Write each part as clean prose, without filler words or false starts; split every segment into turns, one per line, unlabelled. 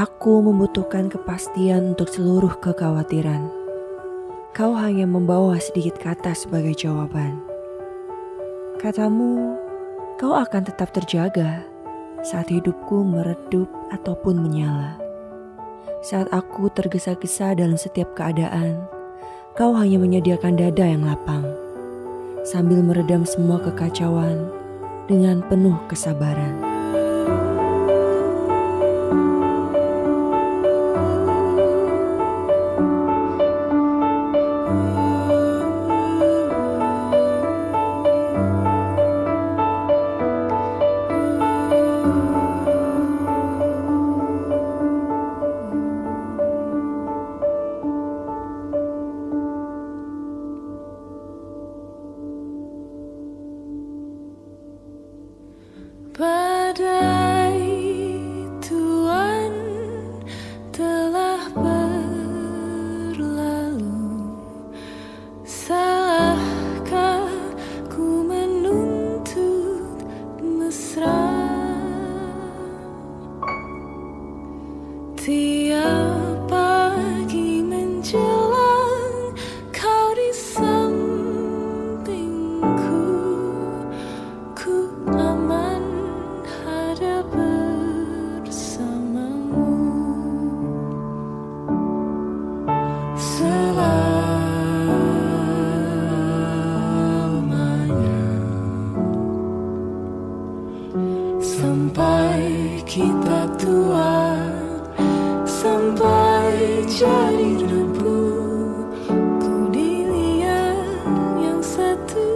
aku membutuhkan kepastian untuk seluruh kekhawatiran, kau hanya membawa sedikit kata sebagai jawaban. Katamu, kau akan tetap terjaga saat hidupku meredup ataupun menyala. Saat aku tergesa-gesa dalam setiap keadaan, kau hanya menyediakan dada yang lapang, sambil meredam semua kekacauan dengan penuh kesabaran.
Badai Tuhan telah berlalu, salahkah ku menuntut mesra? Tiap pagi menjelang kau di sampingku, ku aman ada bersamamu. Selamanya, sampai kita tua, sampai jadi debu, ku dilihat yang satu,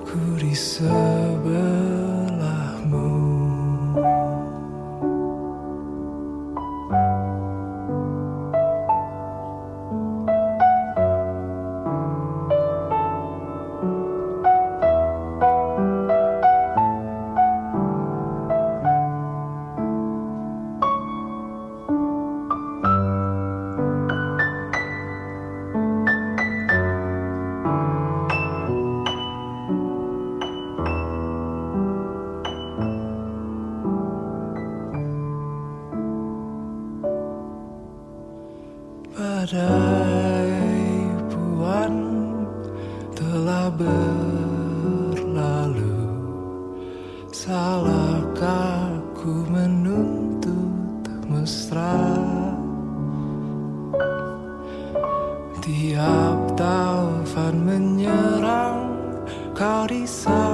ku di sebelahmu. Badai Puan telah berlalu, salahkah ku menuntut mesra? Tiap taufan menyerang, kau di sana.